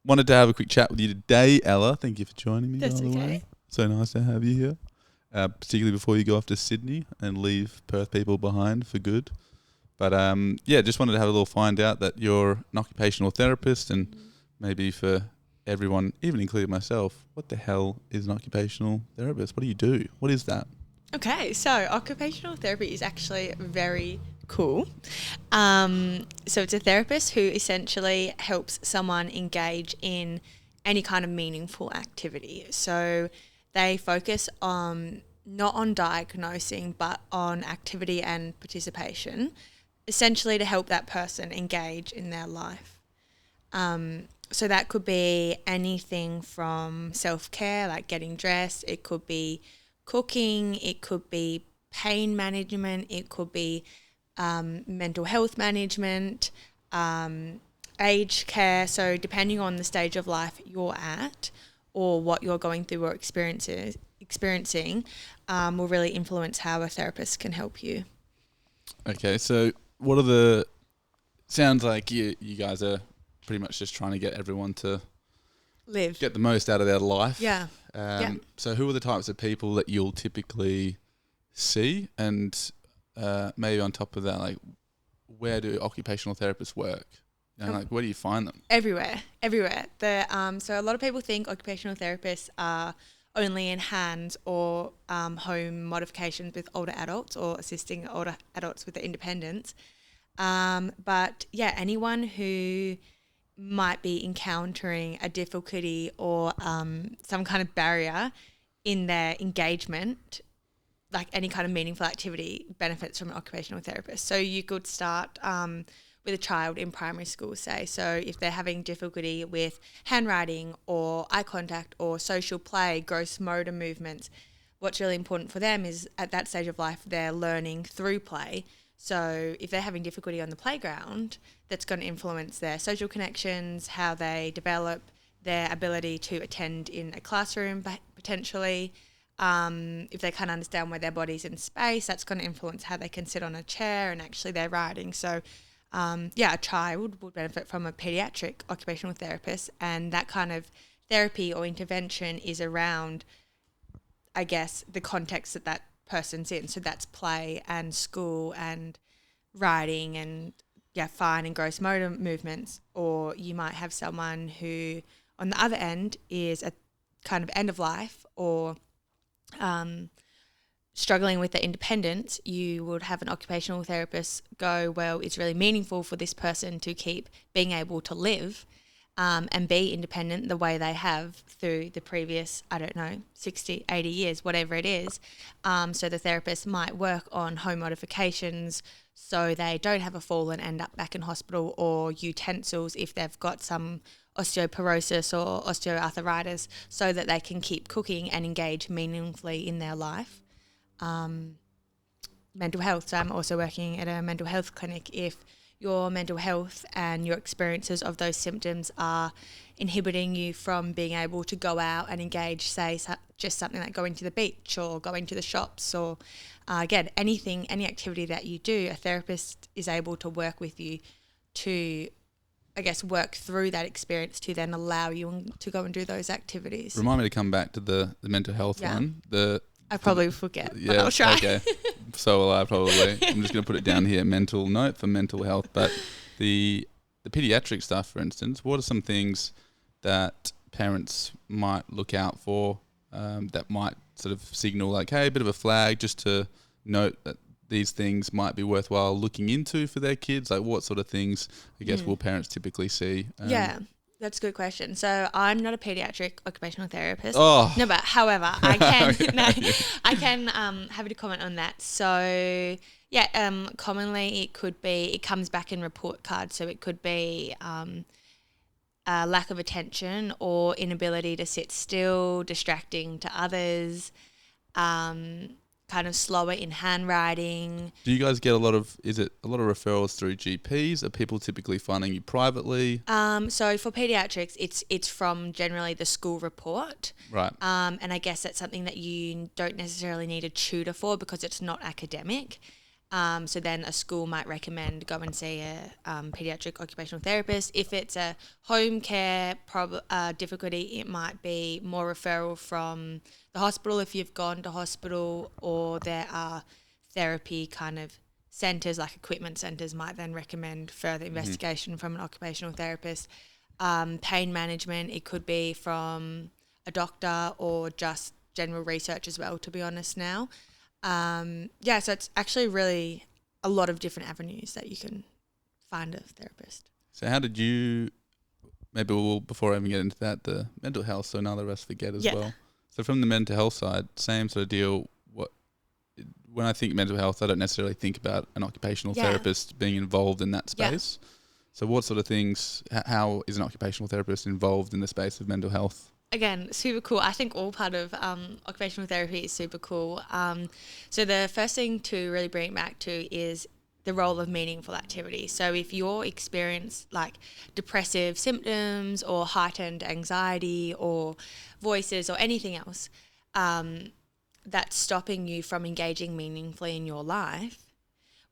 wanted to have a quick chat with you today, Ella. Thank you for joining me. That's by the okay. way. So nice to have you here, particularly before you go off to Sydney and leave Perth people behind for good. But just wanted to have a little find out that you're an occupational therapist, and maybe for everyone, even including myself, what the hell is an occupational therapist? What do you do? What is that? Okay, so occupational therapy is actually very cool. So it's a therapist who essentially helps someone engage in any kind of meaningful activity. So they focus on not on diagnosing, but on activity and participation, essentially to help that person engage in their life. So that could be anything from self-care, like getting dressed. It could be cooking. It could be pain management. It could be mental health management, aged care. So depending on the stage of life you're at or what you're going through or experiencing will really influence how a therapist can help you. Okay, so what are the... Sounds like you guys are pretty much just trying to get everyone to Live. get the most out of their life. Yeah. So who are the types of people that you'll typically see? And maybe on top of that, like, where do occupational therapists work? And like, where do you find them? Everywhere. So a lot of people think occupational therapists are only in hands or home modifications with older adults or assisting older adults with their independence. But yeah, anyone who might be encountering a difficulty or some kind of barrier in their engagement, like any kind of meaningful activity, benefits from an occupational therapist. So you could start with a child in primary school, say. So if they're having difficulty with handwriting or eye contact or social play, gross motor movements, what's really important for them is at that stage of life, they're learning through play. So if they're having difficulty on the playground, that's going to influence their social connections, how they develop their ability to attend in a classroom potentially. If they can't understand where their body's in space, that's going to influence how they can sit on a chair and actually their writing. So a child would benefit from a pediatric occupational therapist, and that kind of therapy or intervention is around, I guess, the context that person's in. So that's play and school and writing and fine and gross motor movements. Or you might have someone who on the other end is a kind of end of life or struggling with their independence. You would have an occupational therapist go, well, it's really meaningful for this person to keep being able to live and be independent the way they have through the previous, 60, 80 years, whatever it is. So the therapist might work on home modifications so they don't have a fall and end up back in hospital, or utensils if they've got some osteoporosis or osteoarthritis, so that they can keep cooking and engage meaningfully in their life. Mental health. So I'm also working at a mental health clinic. If your mental health and your experiences of those symptoms are inhibiting you from being able to go out and engage, say, just something like going to the beach or going to the shops or, again, any activity that you do, a therapist is able to work with you to, I guess, work through that experience to then allow you to go and do those activities. Remind me to come back to the mental health one. I probably forget, but I'll try. Okay. So will I probably. I'm just going to put it down here, mental note for mental health. But the pediatric stuff, for instance, what are some things that parents might look out for that might sort of signal like, hey, a bit of a flag, just to note that these things might be worthwhile looking into for their kids? Like, what sort of things, I guess, will parents typically see? That's a good question. So I'm not a pediatric occupational therapist. Oh. No, but however, I can have a comment on that. So commonly it comes back in report cards. So it could be a lack of attention or inability to sit still, distracting to others, kind of slower in handwriting. Do you guys get a lot of referrals through GPs? Are people typically finding you privately? So for pediatrics, it's from generally the school report. Right. And I guess that's something that you don't necessarily need a tutor for because it's not academic. So then a school might recommend go and see a pediatric occupational therapist. If it's a home care difficulty, it might be more referral from the hospital if you've gone to hospital, or there are therapy kind of centres, like equipment centres, might then recommend further investigation from an occupational therapist. Pain management, it could be from a doctor or just general research as well, to be honest now. So it's actually really a lot of different avenues that you can find a therapist. So how did you, maybe before I even get into that, the mental health, so none of us forget as well. So from the mental health side, same sort of deal. When I think mental health, I don't necessarily think about an occupational therapist being involved in that space. Yeah. So what sort of things, how is an occupational therapist involved in the space of mental health? Again, super cool. I think all part of occupational therapy is super cool. So the first thing to really bring it back to is the role of meaningful activity. So if you're experiencing like depressive symptoms or heightened anxiety or voices or anything else that's stopping you from engaging meaningfully in your life,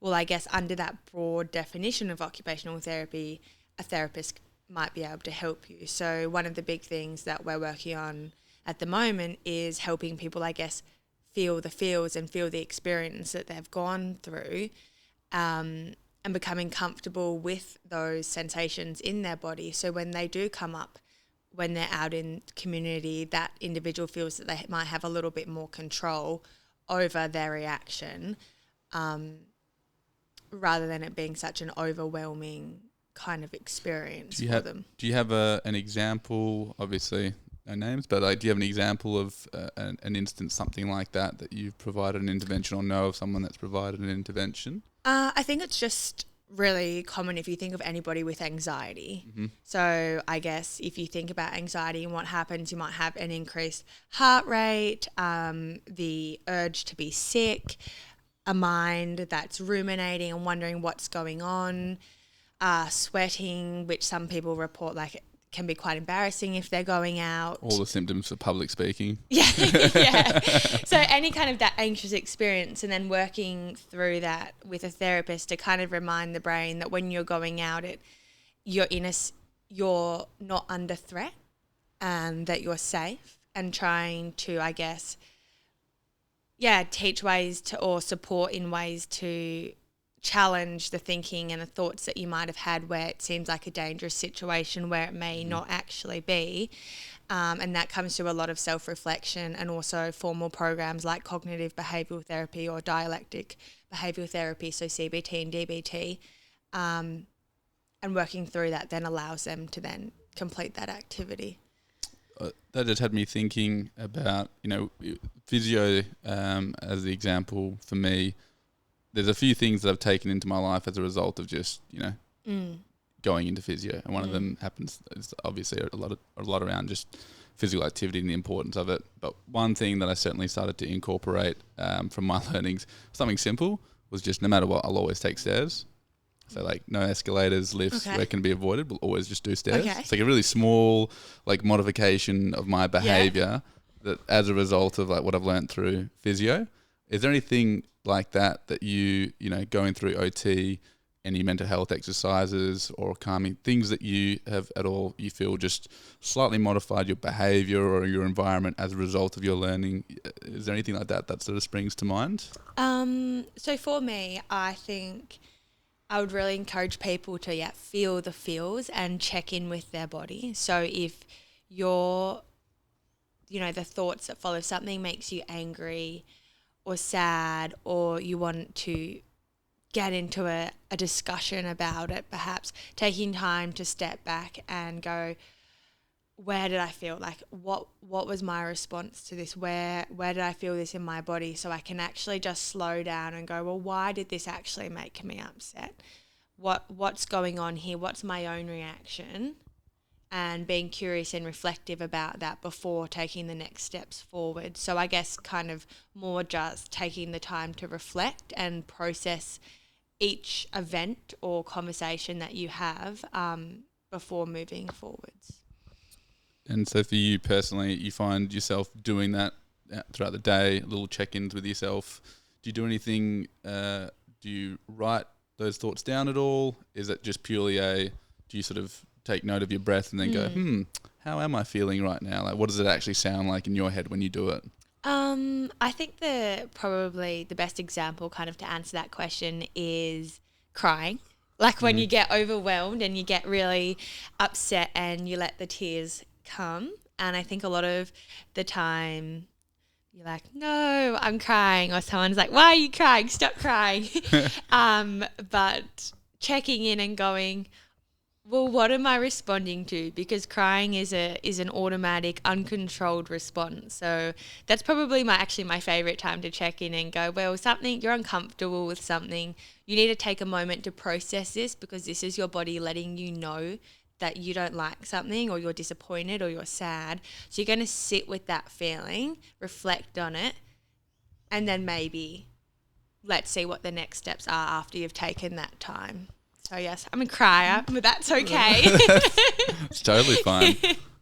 well, I guess under that broad definition of occupational therapy, a therapist might be able to help you. So one of the big things that we're working on at the moment is helping people, I guess, feel the feels and feel the experience that they've gone through, and becoming comfortable with those sensations in their body. So when they do come up, when they're out in community, that individual feels that they might have a little bit more control over their reaction, rather than it being such an overwhelming kind of experience for them. Do you have an example, obviously no names, but do you have an example of an instance, something like that you've provided an intervention or know of someone that's provided an intervention? I think it's just really common if you think of anybody with anxiety. Mm-hmm. So I guess if you think about anxiety and what happens, you might have an increased heart rate, the urge to be sick, a mind that's ruminating and wondering what's going on, sweating, which some people report like it can be quite embarrassing if they're going out. All the symptoms for public speaking. Yeah. So any kind of that anxious experience, and then working through that with a therapist to kind of remind the brain that when you're going out, you're not under threat and that you're safe, and trying to, I guess, teach ways to, or support in ways to challenge the thinking and the thoughts that you might have had where it seems like a dangerous situation where it may not actually be. And that comes through a lot of self-reflection and also formal programs like cognitive behavioural therapy or dialectic behavioural therapy, so CBT and DBT. And working through that then allows them to then complete that activity. That just had me thinking about, physio as the example for me. There's a few things that I've taken into my life as a result of just, going into physio. And one of them is obviously a lot around just physical activity and the importance of it. But one thing that I certainly started to incorporate from my learnings, something simple, was just no matter what, I'll always take stairs. So like no escalators, lifts, where it can be avoided, we'll always just do stairs. Okay. It's like a really small modification of my behaviour that as a result of what I've learned through physio. Is there anything like that you going through OT, any mental health exercises or calming things that you have at all, you feel just slightly modified your behaviour or your environment as a result of your learning? Is there anything like that sort of springs to mind? So for me, I think I would really encourage people to feel the feels and check in with their body. So if you're, the thoughts that follow, something makes you angry or sad, or you want to get into a discussion about it, perhaps taking time to step back and go, where did I feel? Like what was my response to this? Where did I feel this in my body? So I can actually just slow down and go, well, why did this actually make me upset? What's going on here? What's my own reaction? And being curious and reflective about that before taking the next steps forward. So I guess kind of more just taking the time to reflect and process each event or conversation that you have before moving forwards. And so for you personally, you find yourself doing that throughout the day, little check-ins with yourself. Do you do anything, do do you write those thoughts down at all? Is it just purely do you sort of take note of your breath and then go, how am I feeling right now? Like, what does it actually sound like in your head when you do it? I think probably the best example kind of to answer that question is crying. Like when you get overwhelmed and you get really upset and you let the tears come. And I think a lot of the time you're like, no, I'm crying. Or someone's like, why are you crying? Stop crying. But checking in and going, well, what am I responding to? Because crying is an automatic, uncontrolled response. So that's probably my favorite time to check in and go, well, you're uncomfortable with something. You need to take a moment to process this, because this is your body letting you know that you don't like something, or you're disappointed, or you're sad. So you're going to sit with that feeling, reflect on it, and then maybe let's see what the next steps are after you've taken that time. So yes, I'm a crier, but that's okay. It's totally fine.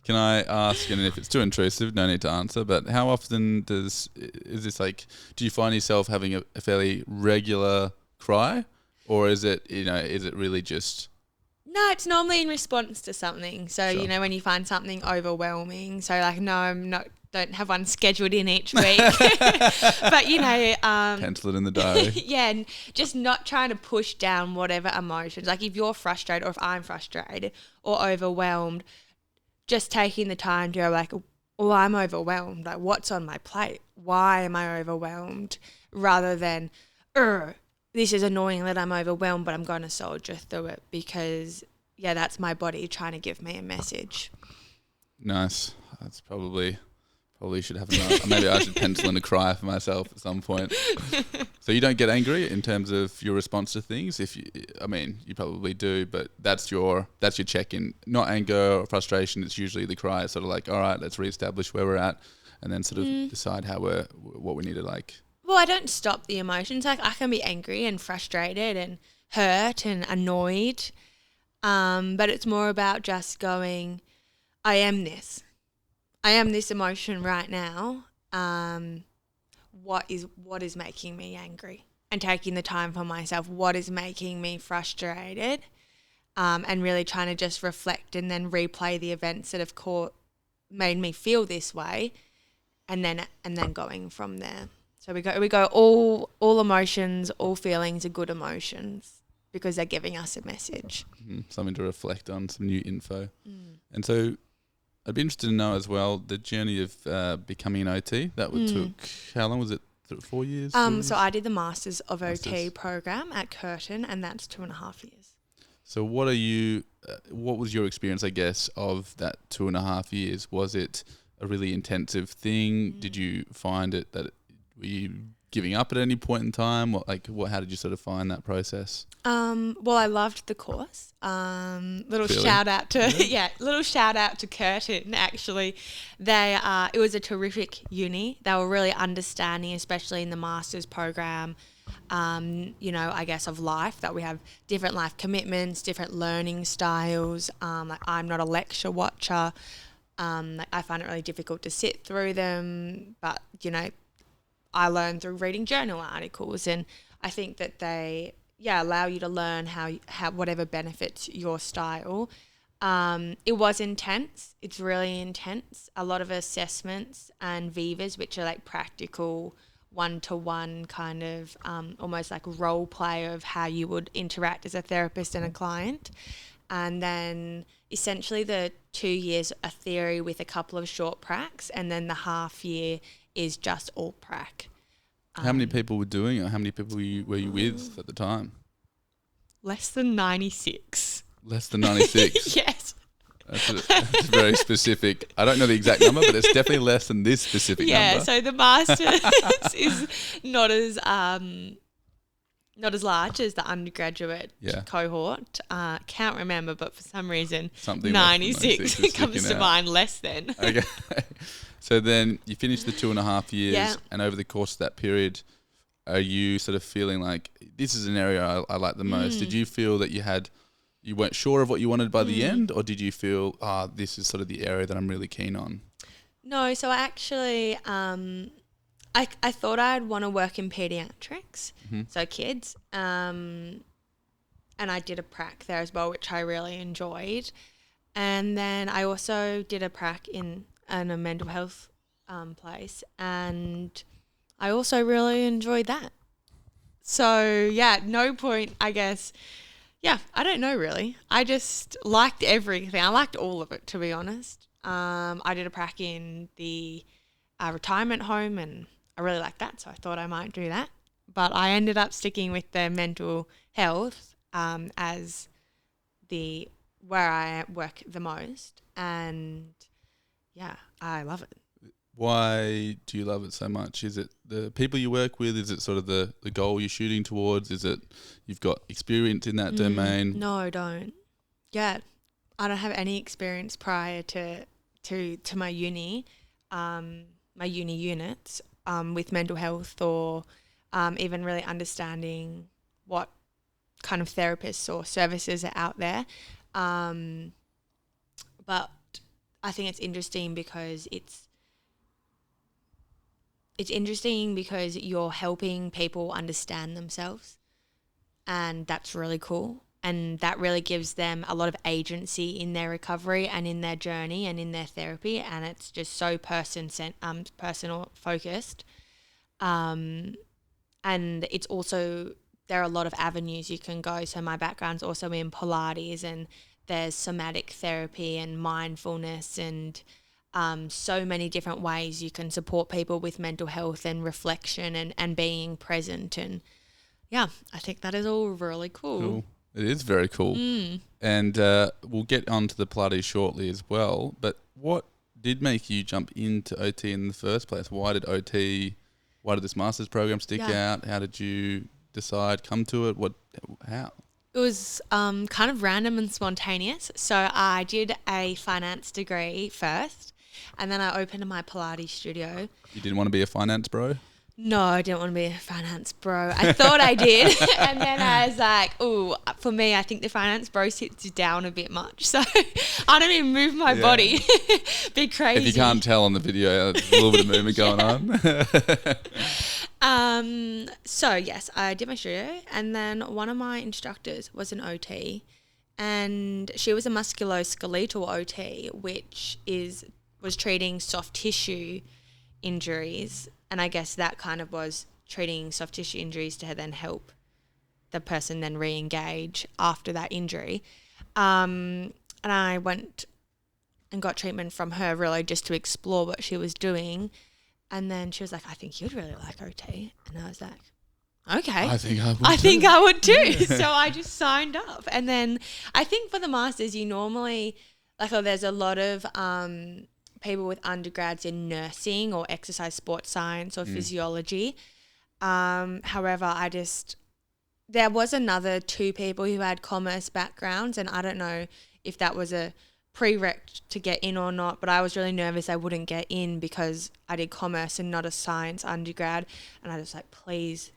Can I ask, and if it's too intrusive, no need to answer, but how often is this like, do you find yourself having a fairly regular cry, or is it really just... No, it's normally in response to something. So, Sure. When you find something overwhelming. So like, no, don't have one scheduled in each week. But, pencil it in the diary. yeah, and just not trying to push down whatever emotions. Like if you're frustrated, or if I'm frustrated or overwhelmed, just taking the time to go like, oh, I'm overwhelmed. Like, what's on my plate? Why am I overwhelmed? Rather than, this is annoying that I'm overwhelmed, but I'm going to soldier through it, because, that's my body trying to give me a message. Nice. That's probably should have another. Maybe I should pencil in a cry for myself at some point. So you don't get angry in terms of your response to things? You probably do, but that's your check-in. Not anger or frustration. It's usually the cry. It's sort of like, all right, let's reestablish where we're at, and then sort of decide what we need to like. Well, I don't stop the emotions. Like I can be angry and frustrated and hurt and annoyed, but it's more about just going, I am this emotion right now. What is making me angry? And taking the time for myself. What is making me frustrated? And really trying to just reflect and then replay the events that have made me feel this way, and then going from there. So we go all emotions, all feelings are good emotions, because they're giving us a message. Something to reflect on, some new info. And so I'd be interested to know as well the journey of becoming an OT. That took, how long was it? 4 years? So I did the Masters of OT program at Curtin, and that's 2.5 years. So what was your experience, I guess, of that 2.5 years? Was it a really intensive thing? Did you find it were you giving up at any point in time? How did you sort of find that process? Well, I loved the course. Shout out to Curtin. Actually, it was a terrific uni. They were really understanding, especially in the master's program. I guess of life, that we have different life commitments, different learning styles. I'm not a lecture watcher. I find it really difficult to sit through them, but I learned through reading journal articles, and I think that they allow you to learn how whatever benefits your style. It was intense. It's really intense. A lot of assessments and Vivas, which are like practical one-to-one kind of almost like role play of how you would interact as a therapist and a client. And then essentially the 2 years are theory with a couple of short pracs, and then the half year is just all prac. How many people were doing it? How many people were you with at the time? Less than 96. Less than 96? Yes. That's very specific. I don't know the exact number, but it's definitely less than this specific number. Yeah, so the Masters is not as large as the undergraduate cohort. Can't remember, but for some reason, something 96 comes to mind, less than. Okay. So then you finished the 2.5 years, and over the course of that period, are you sort of feeling like this is an area I like the most? Did you feel that you weren't sure of what you wanted by the end, or did you feel, this is sort of the area that I'm really keen on? No, so I actually, I thought I'd want to work in pediatrics, Mm-hmm. so kids. And I did a prac there as well, which I really enjoyed. And then I also did a prac in a mental health place, and I also really enjoyed that. So yeah, no point, I guess. Yeah, I don't know really. I just liked everything. I liked all of it, to be honest. I did a prac in the retirement home, and I really liked that, so I thought I might do that. But I ended up sticking with the mental health as the where I work the most, and yeah, I love it. Why do you love it so much? Is it the people you work with? Is it sort of the goal you're shooting towards? Is it you've got experience in that domain? No, I don't. Yeah, I don't have any experience prior to my uni, my uni units with mental health, or even really understanding what kind of therapists or services are out there. But I think it's interesting because it's interesting because you're helping people understand themselves, and that's really cool. And that really gives them a lot of agency in their recovery and in their journey and in their therapy. And it's just so personal focused. And it's also, there are a lot of avenues you can go. So my background's also in Pilates, and there's somatic therapy and mindfulness, and so many different ways you can support people with mental health and reflection and being present. And yeah, I think that is all really cool. It is very cool. And we'll get onto the Pilates shortly as well. But what did make you jump into OT in the first place? Why did this master's program stick out? How did you decide, come to it? How? It was kind of random and spontaneous. So I did a finance degree first, and then I opened my Pilates studio. You didn't want to be a finance bro? No, I didn't want to be a finance bro. I thought I did. And then I was like, ooh, for me, I think the finance bro sits down a bit much. So I don't even move my body. Be crazy. If you can't tell on the video, there's a little bit of movement going on. So yes, I did my studio, and then one of my instructors was an OT, and she was a musculoskeletal OT, which was treating soft tissue injuries. And I guess that kind of was treating soft tissue injuries to then help the person then re-engage after that injury. And I went and got treatment from her really just to explore what she was doing. And then she was like, I think you'd really like OT. And I was like, okay. I think I would too. So I just signed up. And then I think for the masters, you normally, there's a lot of people with undergrads in nursing or exercise sports science or physiology. However, there was another two people who had commerce backgrounds, and I don't know if that was a prereq to get in or not, but I was really nervous I wouldn't get in because I did commerce and not a science undergrad. And I was like, please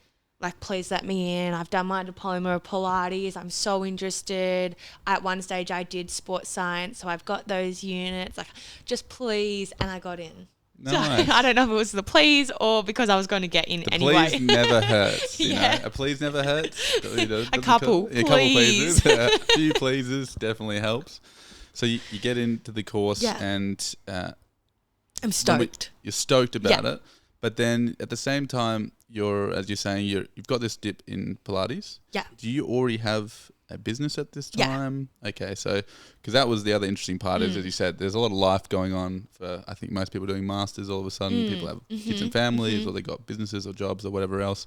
let me in. I've done my diploma of Pilates. I'm so interested. At one stage I did sports science, so I've got those units. Just please. And I got in. Nice. So I don't know if it was the please or because I was going to get in anyway. Please never hurts. You know? A please never hurts. A couple pleases. A few pleases definitely helps. So you get into the course and I'm stoked. You're stoked about it. But then at the same time, as you're saying, you've got this dip in Pilates. Yeah. Do you already have a business at this time? Yeah. Okay, so because that was the other interesting part is, as you said, there's a lot of life going on for, I think, most people doing masters. All of a sudden, people have kids and families, or they got businesses or jobs or whatever else.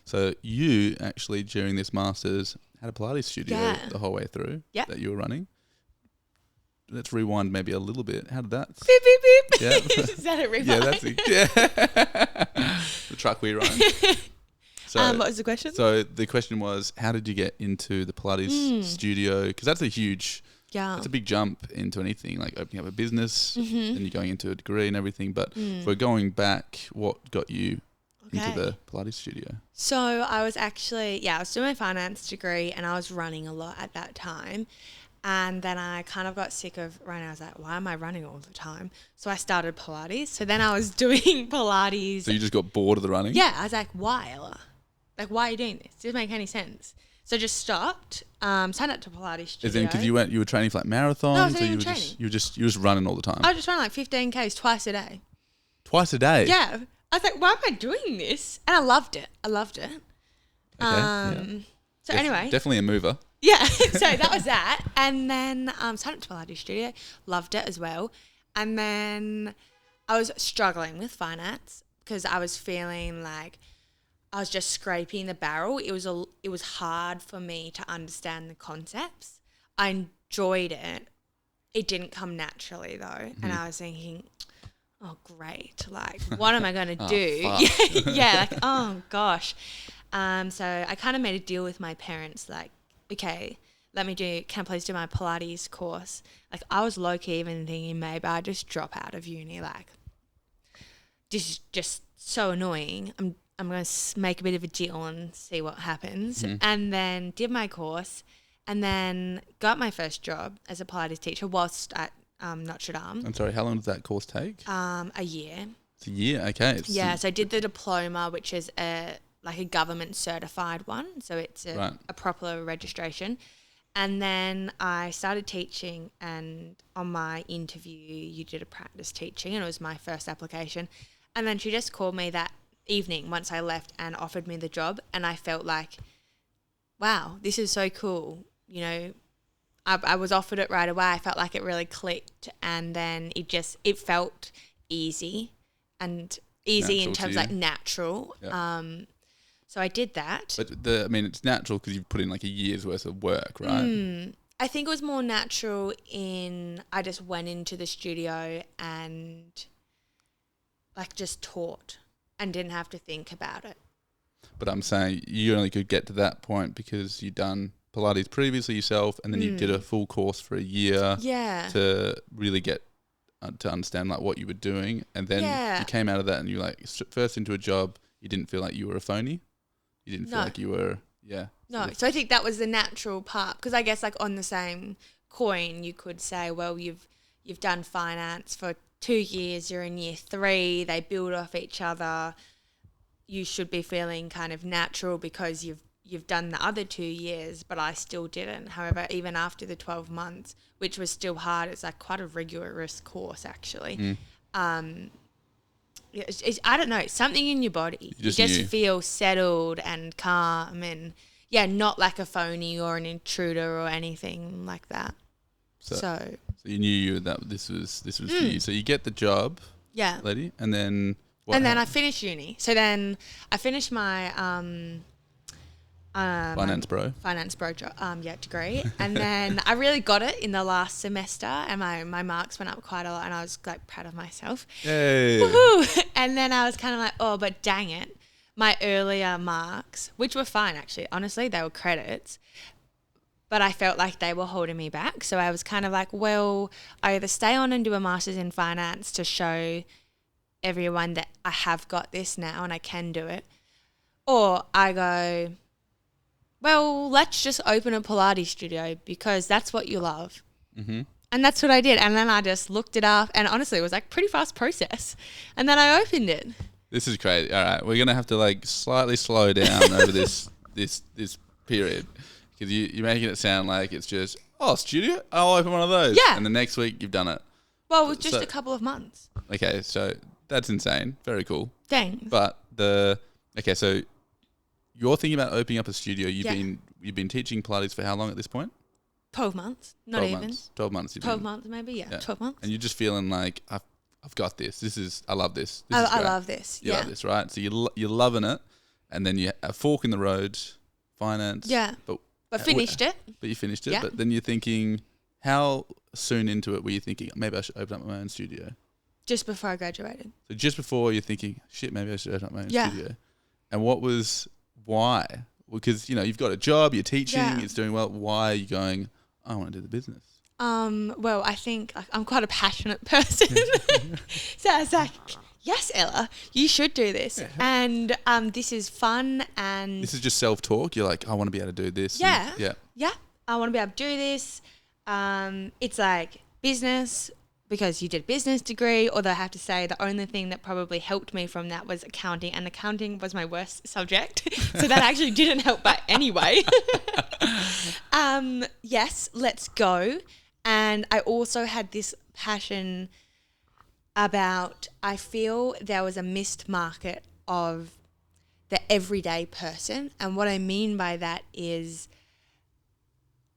So you actually, during this masters, had a Pilates studio the whole way through that you were running. Let's rewind maybe a little bit. How did that? Beep, beep, beep. Yeah. Is that a rewind? Yeah, that's it. Yeah. The truck we run. So, what was the question? So the question was, how did you get into the Pilates studio? Because that's it's a big jump into anything, like opening up a business and you're going into a degree and everything. But if we're going back, what got you into the Pilates studio? So I was actually, I was doing my finance degree and I was running a lot at that time. And then I kind of got sick of running. I was like, why am I running all the time? So I started Pilates. So then I was doing Pilates. So you just got bored of the running? Yeah. I was like, why, Ella? Like, why are you doing this? It doesn't make any sense. So just stopped, signed up to Pilates studio. Is it because you were training for like marathons? No, I wasn't or even you were training. you were just running all the time? I was just running like 15Ks twice a day. Twice a day? Yeah. I was like, why am I doing this? And I loved it. Okay, So anyway. Definitely a mover. Yeah. So that was that. And then signed up to Pilates studio. Loved it as well. And then I was struggling with finance because I was feeling like I was just scraping the barrel. It was hard for me to understand the concepts. I enjoyed it. It didn't come naturally though. Mm-hmm. And I was thinking, oh great, like what am I going to do? Yeah, like oh gosh. So I kind of made a deal with my parents, like, okay, can I please do my Pilates course? Like I was low-key even thinking maybe I just drop out of uni, like this is just so annoying. I'm going to make a bit of a deal and see what happens. Mm-hmm. And then did my course and then got my first job as a Pilates teacher whilst at Notre Dame. I'm sorry, how long did that course take? A year. It's a year, okay. So I did the diploma, which is a government certified one. So it's a proper registration. And then I started teaching, and on my interview, you did a practice teaching, and it was my first application. And then she just called me that evening once I left and offered me the job, and I felt like, wow, this is so cool. You know, I was offered it right away. I felt like it really clicked, and then it felt easy and easy natural in terms like natural. Yep. So I did that. But it's natural because you've put in like a year's worth of work, right? I think it was more natural I just went into the studio and like just taught and didn't have to think about it. But I'm saying you only could get to that point because you'd done Pilates previously yourself, and then you did a full course for a year to really get to understand like what you were doing, and then you came out of that and you like first into a job. You didn't feel like you were a phony. You didn't feel like you were, No, so I think that was the natural part, because I guess like on the same coin, you could say, well, you've done finance for 2 years, you're in year 3, they build off each other. You should be feeling kind of natural because you've done the other 2 years, but I still didn't. However, even after the 12 months, which was still hard, it's like quite a rigorous course actually. I don't know, something in your body. You just feel settled and calm and, not like a phony or an intruder or anything like that. So you knew that this was for you. So you get the job, lady, and then what? And then I finished uni. So then I finished my finance bro degree, and then I really got it in the last semester, and my marks went up quite a lot, and I was like proud of myself. Hey. Woohoo! And then I was kind of like, oh, but dang it, my earlier marks, which were fine actually, honestly, they were credits, but I felt like they were holding me back. So I was kind of like, well, I either stay on and do a master's in finance to show everyone that I have got this now and I can do it, or I go, well, let's just open a Pilates studio because that's what you love. Mm-hmm. And that's what I did. And then I just looked it up, and honestly, it was like pretty fast process. And then I opened it. This is crazy. All right, we're going to have to like slightly slow down over this period, because you're making it sound like it's just, studio? I'll open one of those. Yeah. And the next week you've done it. Well, it was just a couple of months. Okay, so that's insane. Very cool. Thanks. But so you're thinking about opening up a studio. You've been teaching Pilates for how long at this point? 12 months. 12 months. 12 months. 12 months maybe, 12 months. And you're just feeling like, I've got this. I love this. I love this. You love this, right? So you're loving it, and then you a fork in the road, finance. Yeah. But finished it. But you finished it. Yeah. But then you're thinking, how soon into it were you thinking, maybe I should open up my own studio? Just before I graduated. So just before you're thinking, shit, maybe I should open up my own studio. And why? Because, you've got a job, you're teaching, it's doing well. Why are you going, I want to do the business? Well, I think I'm quite a passionate person. So I was like, yes, Ella, you should do this. Yeah. And this is fun. And this is just self-talk. You're like, I want to be able to do this. Yeah. I want to be able to do this. it's like business because you did business degree, although I have to say the only thing that probably helped me from that was accounting, and accounting was my worst subject. So that actually didn't help but anyway. Yes, let's go. And I also had this passion about, I feel there was a missed market of the everyday person. And what I mean by that is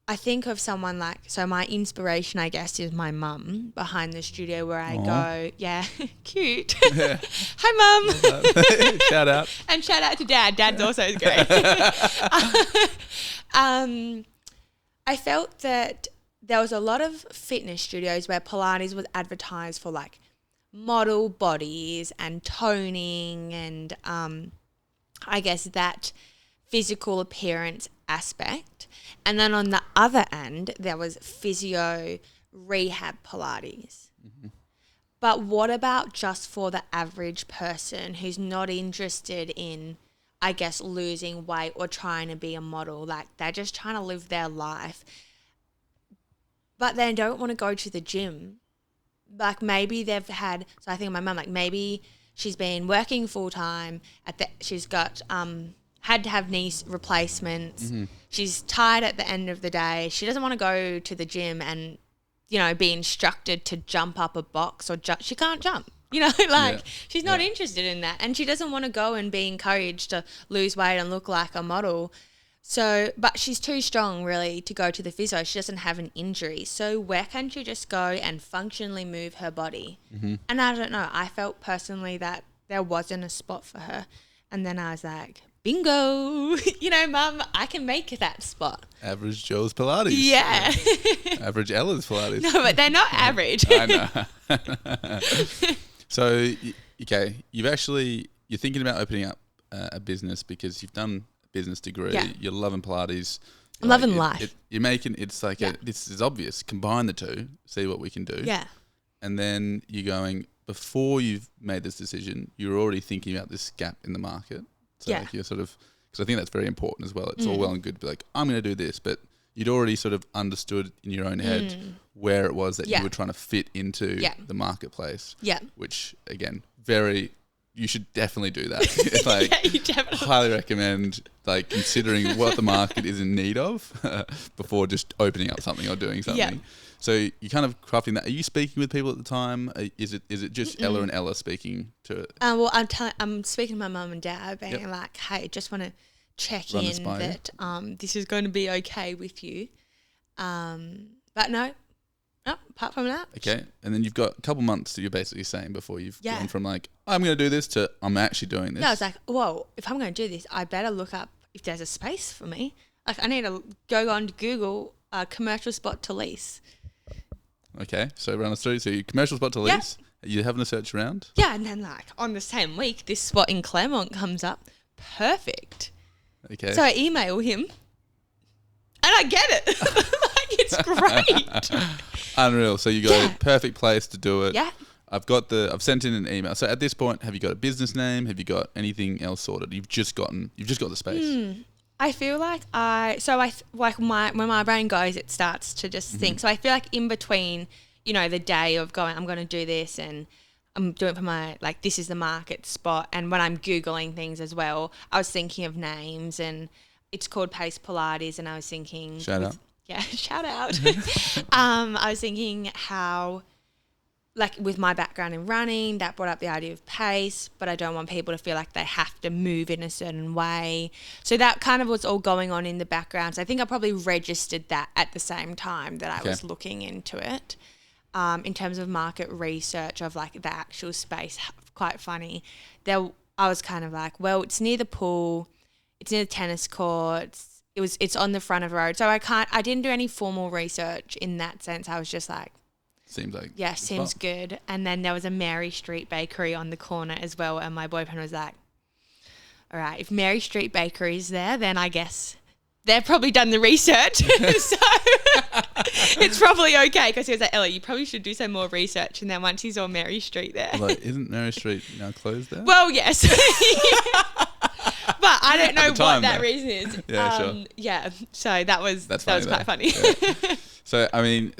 I think of someone like, so my inspiration, I guess, is my mum behind the studio where I go, yeah, cute. Yeah. Hi, Mum. Shout out. And shout out to Dad. Dad's also great. I felt that there was a lot of fitness studios where Pilates was advertised for like model bodies and toning and I guess that physical appearance aspect. And then on the other end, there was physio rehab Pilates. Mm-hmm. But what about just for the average person who's not interested in, I guess, losing weight or trying to be a model? Like they're just trying to live their life, but they don't want to go to the gym. Like maybe they've had, so I think of my mum, like maybe she's been working full time she's got, had to have knee replacements. Mm-hmm. She's tired at the end of the day. She doesn't want to go to the gym and, you know, be instructed to jump up a box or she can't jump, you know, like she's not interested in that. And she doesn't want to go and be encouraged to lose weight and look like a model. So, but she's too strong really to go to the physio. She doesn't have an injury. So where can she just go and functionally move her body? Mm-hmm. And I don't know. I felt personally that there wasn't a spot for her. And then I was like, bingo, you know, Mum, I can make that spot. Average Joe's Pilates. Yeah. Average Ella's Pilates. No, but they're not average. I know. So, okay, you're thinking about opening up a business because you've done a business degree. Yeah. You're loving Pilates. I'm loving life. You're making, it's like, this is obvious. Combine the two, see what we can do. Yeah. And then you're going, before you've made this decision, you're already thinking about this gap in the market. So like you're sort of, because I think that's very important as well. It's all well and good to be like, I'm going to do this, but you'd already sort of understood in your own head where it was that you were trying to fit into the marketplace. Yeah. Which again, you should definitely do that. Like, you definitely highly recommend like considering what the market is in need of before just opening up something or doing something. Yeah. So you're kind of crafting that. Are you speaking with people at the time? Is it just Ella and Ella speaking to it? Well, I'm speaking to my mum and dad, being like, hey, just want to check in that this is going to be okay with you. But no, apart from that. Okay, and then you've got a couple months that you're basically saying before you've gone from like, I'm going to do this to I'm actually doing this. No, it's like, well, if I'm going to do this, I better look up if there's a space for me. Like I need to go on to Google commercial spot to lease. Okay, so run us through. So your commercial spot to lease, are you having a search around? Yeah, and then like on the same week, this spot in Claremont comes up. Perfect. Okay. So I email him and I get it. Like it's great. Unreal. So you got a perfect place to do it. Yeah. I've sent in an email. So at this point, have you got a business name? Have you got anything else sorted? You've just got the space. I feel like when my brain goes, it starts to just think. So I feel like in between, you know, the day of going, I'm going to do this and I'm doing it for my, like, this is the market spot. And when I'm Googling things as well, I was thinking of names and it's called Pace Pilates. And I was thinking. Shout out. Yeah, shout out. I was thinking how, like with my background in running, that brought up the idea of pace, but I don't want people to feel like they have to move in a certain way. So that kind of was all going on in the background. So I think I probably registered that at the same time that I was looking into it. In terms of market research of like the actual space, quite funny. I was kind of like, well, it's near the pool, it's near the tennis courts, it's on the front of the road. So I didn't do any formal research in that sense. I was just like, seems like seems good. And then there was a Mary Street Bakery on the corner as well, and my boyfriend was like, all right, if Mary Street Bakery is there, then I guess they've probably done the research. So it's probably okay, because he was like, Ellie, you probably should do some more research. And then once he saw Mary Street there, like, isn't Mary Street now closed there? Well, yes. But I don't know what that reason is. Yeah, sure. Yeah, so that was quite funny. Yeah. So I mean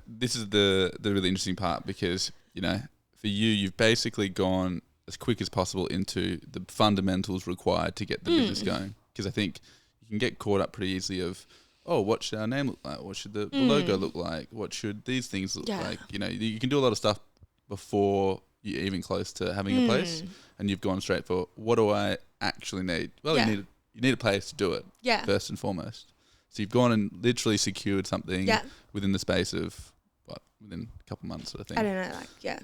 this is the really interesting part, because for you, you've basically gone as quick as possible into the fundamentals required to get the business going. Because I think you can get caught up pretty easily of, oh, what should our name look like? What should the logo look like? What should these things look like? You can do a lot of stuff before you're even close to having a place, and you've gone straight for, what do I actually need? Well, you need a place to do it first and foremost. So you've gone and literally secured something within the space of within a couple of months, sort of thing. I don't know,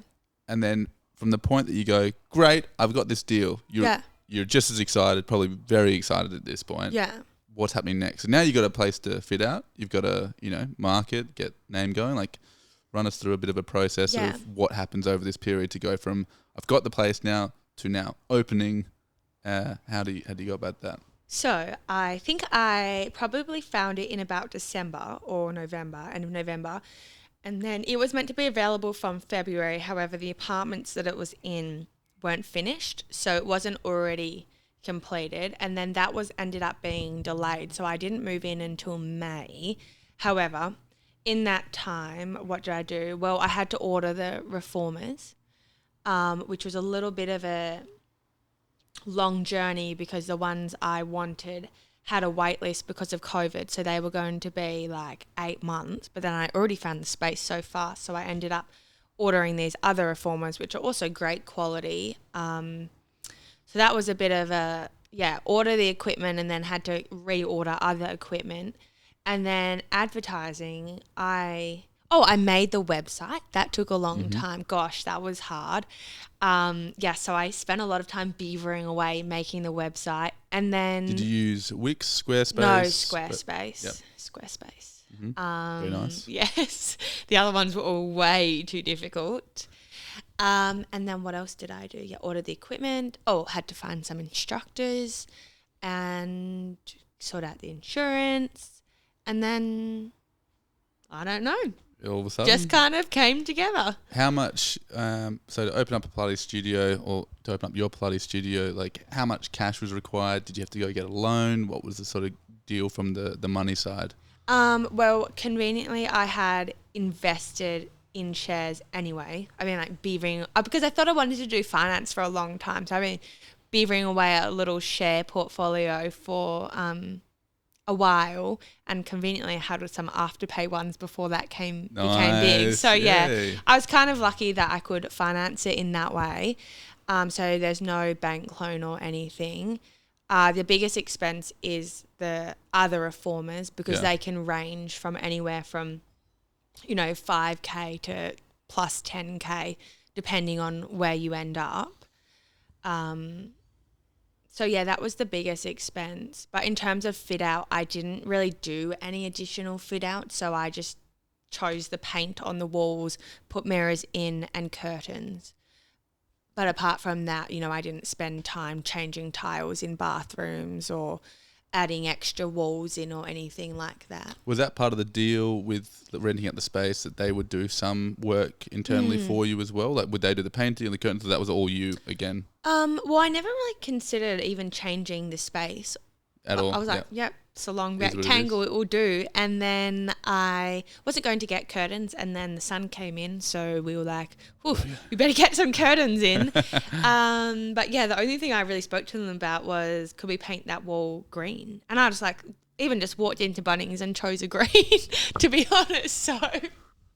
And then from the point that you go, great, I've got this deal. You're just as excited, probably very excited at this point. Yeah. What's happening next? And now you've got a place to fit out. You've got to, market, get name going. Like, run us through a bit of a process of what happens over this period to go from, I've got the place now, to now opening. How do you go about that? So I think I probably found it in about December or November, end of November. And then it was meant to be available from February. However, the apartments that it was in weren't finished, so it wasn't already completed. And then that ended up being delayed. So I didn't move in until May. However, in that time, what did I do? Well, I had to order the Reformers, which was a little bit of a long journey because the ones I wanted had a wait list because of COVID, so they were going to be like 8 months, but then I already found the space so fast, so I ended up ordering these other Reformers, which are also great quality. So that was a bit of a, order the equipment and then had to reorder other equipment. And then advertising, I made the website. That took a long time. Gosh, that was hard. So I spent a lot of time beavering away making the website. And then... Did you use Wix, Squarespace? No, Squarespace. Squarespace. Very nice. Yes. The other ones were all way too difficult. And then what else did I do? Ordered the equipment. Had to find some instructors and sort out the insurance. And then, I don't know. All of a sudden? Just kind of came together. How much, so to open up a Pilates studio or to open up your Pilates studio, like how much cash was required? Did you have to go get a loan? What was the sort of deal from the money side? Well, conveniently I had invested in shares anyway. I mean, like beavering, because I thought I wanted to do finance for a long time. So I've been beavering away a little share portfolio for a while, and conveniently I had some afterpay ones before that became big. So I was kind of lucky that I could finance it in that way. So there's no bank loan or anything. The biggest expense is the other Reformers, because they can range from anywhere from, $5K to plus 10K, depending on where you end up. So that was the biggest expense. But in terms of fit out, I didn't really do any additional fit out. So I just chose the paint on the walls, put mirrors in and curtains. But apart from that, I didn't spend time changing tiles in bathrooms or adding extra walls in or anything like that. Was that part of the deal with renting out the space, that they would do some work internally for you as well? Like, would they do the painting and the curtains? So that was all you again? Well, I never really considered even changing the space at all. I was like, it's a long rectangle, it will do. And then I wasn't going to get curtains, and then the sun came in, so we were like, we better get some curtains in. But the only thing I really spoke to them about was, could we paint that wall green? And I just even just walked into Bunnings and chose a green, to be honest. So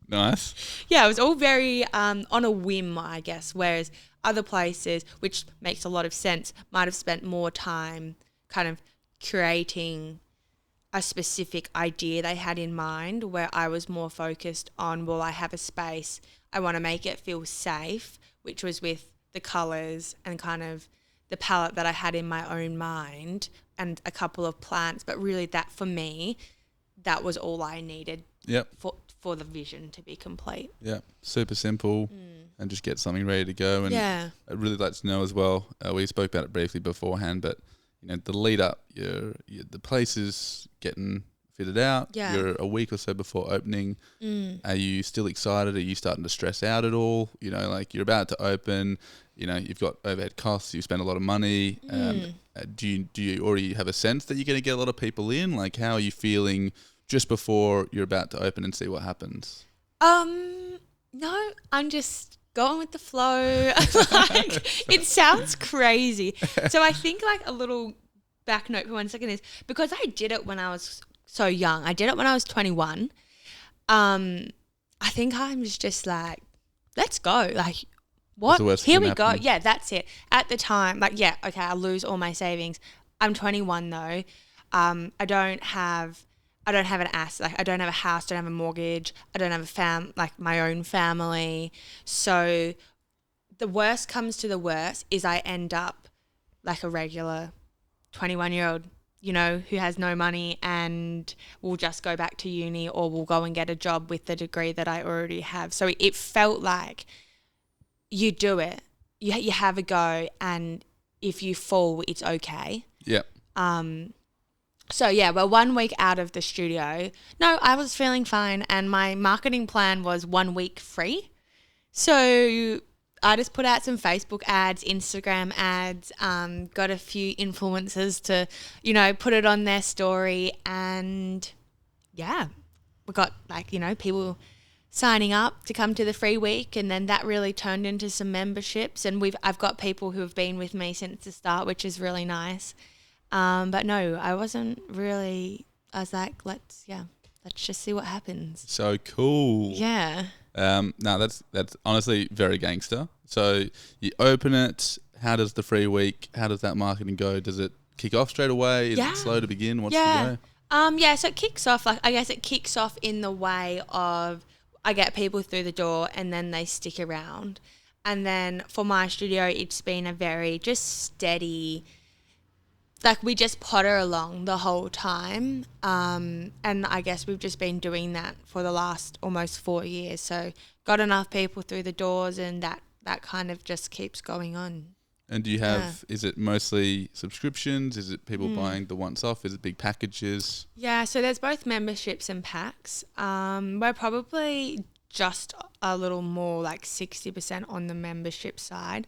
nice. Yeah, it was all very on a whim, I guess, whereas other places, which makes a lot of sense, might have spent more time kind of creating a specific idea they had in mind, where I was more focused on, well, I have a space, I want to make it feel safe, which was with the colours and kind of the palette that I had in my own mind and a couple of plants. But really that, for me, that was all I needed for the vision to be complete. Yeah, super simple and just get something ready to go. And I'd really like to know as well, we spoke about it briefly beforehand, but the lead up, the place is getting fitted out. Yeah. You're a week or so before opening. Are you still excited? Are you starting to stress out at all? You're about to open. You've got overhead costs. You spend a lot of money. Do you already have a sense that you're going to get a lot of people in? Like, how are you feeling just before you're about to open and see what happens? No, I'm just going with the flow. Like, it sounds crazy. So I think like a little back note for 1 second is because I did it when I was so young. I did it when I was 21. I think I'm just like, let's go. Like, what? Here we go. Yeah, that's it. At the time, like, yeah, okay, I'll lose all my savings. I'm 21 though. I don't have an asset. Like, I don't have a house, don't have a mortgage. I don't have my own family. So the worst comes to the worst is I end up like a regular 21-year-old, who has no money and will just go back to uni or will go and get a job with the degree that I already have. So it felt like you do it, you have a go, and if you fall, it's okay. Yeah. So yeah, we're 1 week out of the studio. No, I was feeling fine, and my marketing plan was 1 week free. So I just put out some Facebook ads, Instagram ads, got a few influencers to, put it on their story, and yeah, we got people signing up to come to the free week, and then that really turned into some memberships, and I've got people who have been with me since the start, which is really nice. But no, I wasn't really. I was like, let's just see what happens. So cool. Yeah. No, that's honestly very gangster. So you open it. How does the free week? How does that marketing go? Does it kick off straight away? Is it slow to begin? What's the go? So it kicks off. Like, I guess it kicks off in the way of I get people through the door and then they stick around. And then for my studio, it's been a very just steady. Like, we just potter along the whole time. And I guess we've just been doing that for the last almost 4 years. So got enough people through the doors, and that kind of just keeps going on. And do you have, is it mostly subscriptions? Is it people buying the once off? Is it big packages? Yeah, so there's both memberships and packs. We're probably just a little more like 60% on the membership side.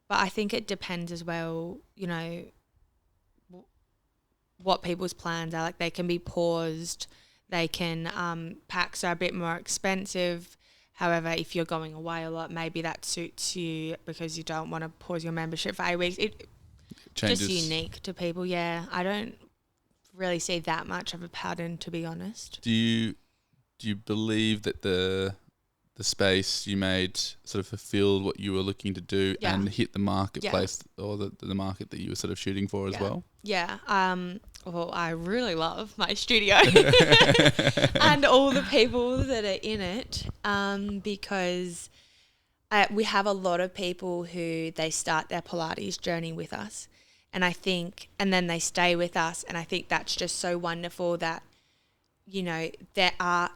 But I think it depends as well, what people's plans are. Like, they can be paused. They can, packs are a bit more expensive. However, if you're going away a lot, maybe that suits you because you don't want to pause your membership for 8 weeks. It changes. Just unique to people, yeah. I don't really see that much of a pattern, to be honest. Do you believe that the space you made sort of fulfilled what you were looking to do and hit the marketplace or the market that you were sort of shooting for as well? Yeah. Well, I really love my studio and all the people that are in it, because we have a lot of people who they start their Pilates journey with us, and then they stay with us, and I think that's just so wonderful that, there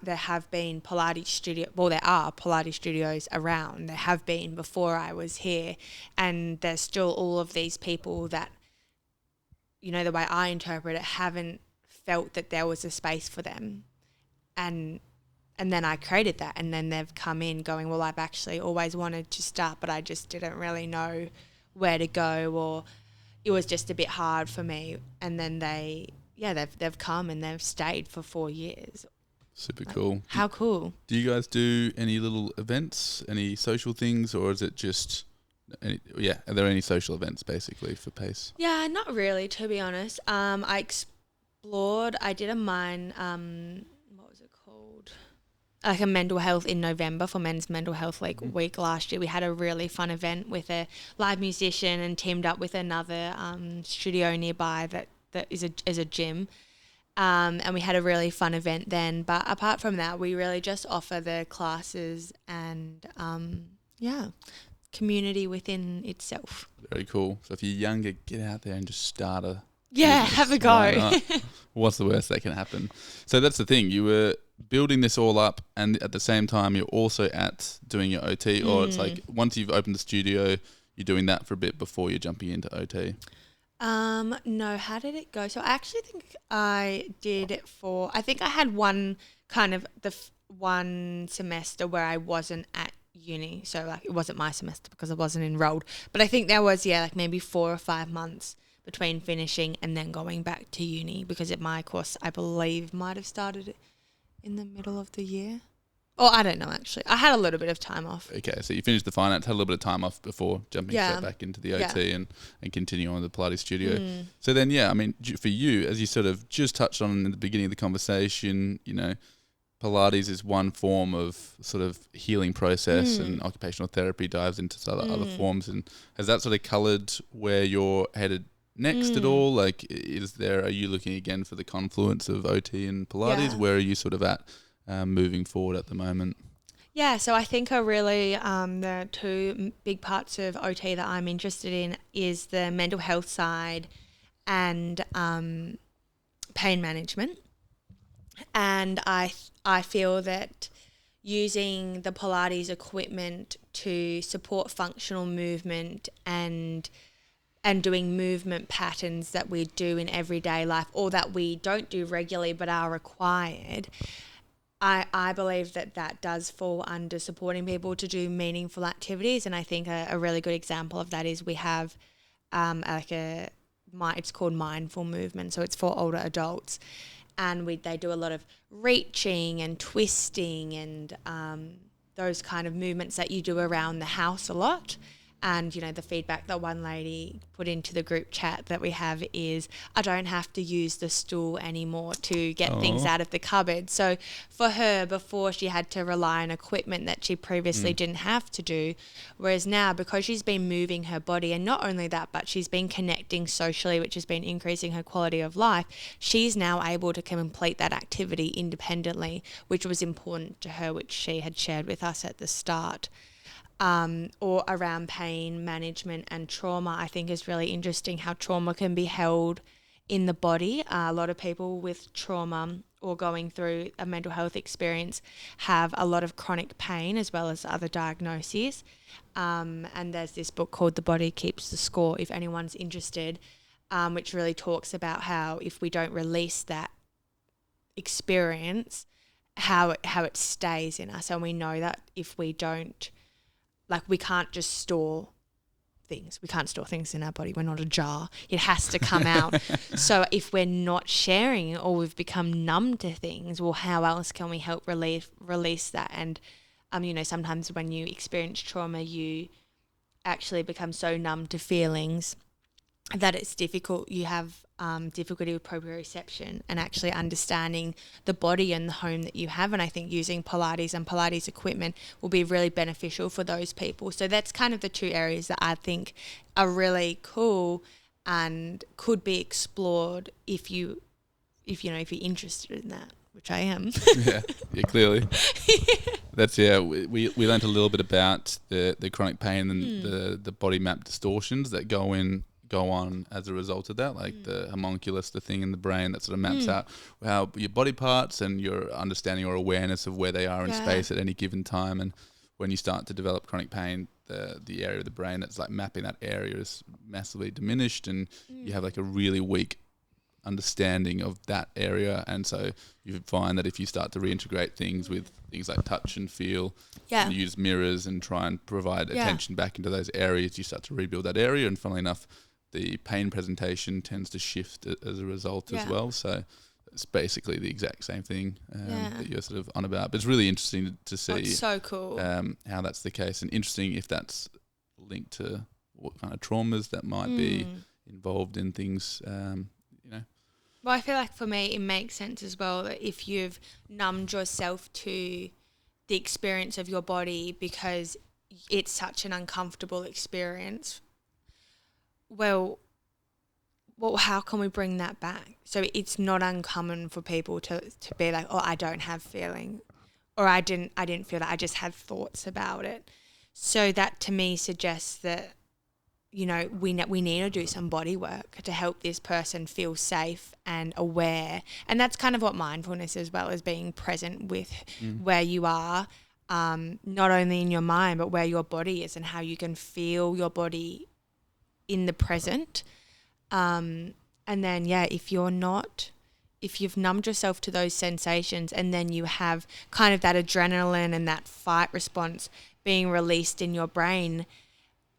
have been Pilates there are Pilates studios around. There have been before I was here, and there's still all of these people that, the way I interpret it, haven't felt that there was a space for them. And then I created that, and then they've come in going, well, I've actually always wanted to start, but I just didn't really know where to go, or it was just a bit hard for me. And then they've come and they've stayed for 4 years. Super cool. How cool. Do you guys do any little events, any social things, or is it just, are there any social events basically for Pace? Yeah, not really, to be honest. I explored, I did a what was it called? Like a mental health in November for Men's Mental Health Week last year. We had a really fun event with a live musician and teamed up with another studio nearby that is a gym, and we had a really fun event then. But apart from that, we really just offer the classes and community within itself. Very cool. So if you're younger, get out there and just start a have a go. What's the worst that can happen? So that's the thing. You were building this all up, and at the same time, you're also doing your OT, or it's like once you've opened the studio, you're doing that for a bit before you're jumping into OT. No, how did it go? So I actually think I did it I think I had one kind of one semester where I wasn't at uni. So like it wasn't my semester because I wasn't enrolled. But I think there was, maybe 4 or 5 months between finishing and then going back to uni, because my course, I believe, might have started in the middle of the year. Oh, I don't know, actually. I had a little bit of time off. Okay, so you finished the finance, had a little bit of time off before jumping straight back into the OT and continue on the Pilates studio. So then, I mean, for you, as you sort of just touched on in the beginning of the conversation, you know, Pilates is one form of sort of healing process, and occupational therapy dives into other forms. And has that sort of coloured where you're headed next at all? Like, are you looking again for the confluence of OT and Pilates? Where are you sort of at moving forward at the moment? Yeah, so I think really the two big parts of OT that I'm interested in is the mental health side and pain management. And I feel that using the Pilates equipment to support functional movement and doing movement patterns that we do in everyday life, or that we don't do regularly but are required, I believe that does fall under supporting people to do meaningful activities. And I think a really good example of that is we have it's called mindful movement. So it's for older adults. And they do a lot of reaching and twisting and those kind of movements that you do around the house a lot. And, you know, the feedback that one lady put into the group chat that we have is, I don't have to use the stool anymore to get things out of the cupboard. So for her, before, she had to rely on equipment that she previously didn't have to do. Whereas now, because she's been moving her body, and not only that, but she's been connecting socially, which has been increasing her quality of life, she's now able to complete that activity independently, which was important to her, which she had shared with us at the start. Or around pain management and trauma, I think is really interesting how trauma can be held in the body. A lot of people with trauma or going through a mental health experience have a lot of chronic pain as well as other diagnoses. And there's this book called The Body Keeps the Score, if anyone's interested, which really talks about how if we don't release that experience, how it stays in us. And we know that if we don't, like, we can't just store things. We can't store things in our body. We're not a jar. It has to come out. So if we're not sharing or we've become numb to things, well, how else can we help release that? And, you know, sometimes when you experience trauma, you actually become so numb to feelings that it's difficult. You have difficulty with proprioception and actually understanding the body and the home that you have. And I think using Pilates and Pilates equipment will be really beneficial for those people. So that's kind of the two areas that I think are really cool and could be explored if you're interested in that, which I am. yeah, clearly. That's we learned a little bit about the chronic pain and the body map distortions that go on as a result of that, like the homunculus, the thing in the brain that sort of maps out how your body parts and your understanding or awareness of where they are in space at any given time. And when you start to develop chronic pain, the area of the brain that's like mapping that area is massively diminished, and you have like a really weak understanding of that area. And so you find that if you start to reintegrate things with things like touch and feel, and use mirrors and try and provide attention back into those areas, you start to rebuild that area. And funnily enough, the pain presentation tends to shift as a result as well. So it's basically the exact same thing that you're sort of on about. But it's really interesting to see it's so cool. How that's the case, and interesting if that's linked to what kind of traumas that might be involved in things, Well, I feel like for me it makes sense as well that if you've numbed yourself to the experience of your body because it's such an uncomfortable experience, well, how can we bring that back? So it's not uncommon for people to be like, oh, I don't have feeling, or I didn't feel that, I just had thoughts about it. So that to me suggests that, you know, we need to do some body work to help this person feel safe and aware. And that's kind of what mindfulness as well, as being present with where you are, not only in your mind, but where your body is and how you can feel your body in the present. And then, if you've numbed yourself to those sensations and then you have kind of that adrenaline and that fight response being released in your brain,